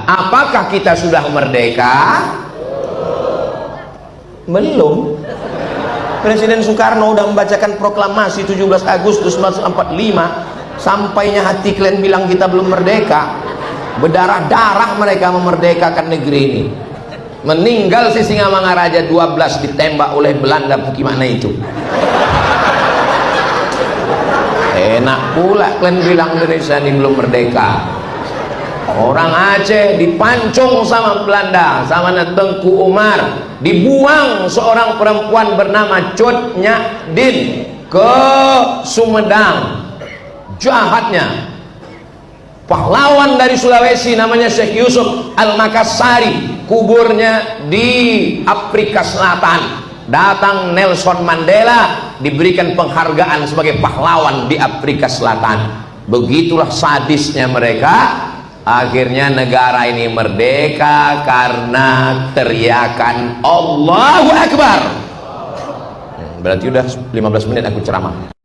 Apakah kita sudah merdeka? Belum. Presiden Soekarno udah membacakan proklamasi 17 Agustus 1945, sampainya hati kalian bilang kita belum merdeka. Berdarah-darah mereka memerdekakan negeri ini. Meninggal si Singamangaraja 12 ditembak oleh Belanda bagaimana itu. Enak pula kalian bilang Indonesia ini belum merdeka. Orang Aceh dipancung sama Belanda, sama Tengku Umar, dibuang seorang perempuan bernama Cut Nyak Din ke Sumedang. Jahatnya. Pahlawan dari Sulawesi namanya Syekh Yusuf Al-Makassari, kuburnya di Afrika Selatan. Datang Nelson Mandela, diberikan penghargaan sebagai pahlawan di Afrika Selatan. Begitulah sadisnya mereka. Akhirnya negara ini merdeka karena teriakan Allahu Akbar. Berarti udah 15 menit aku ceramah.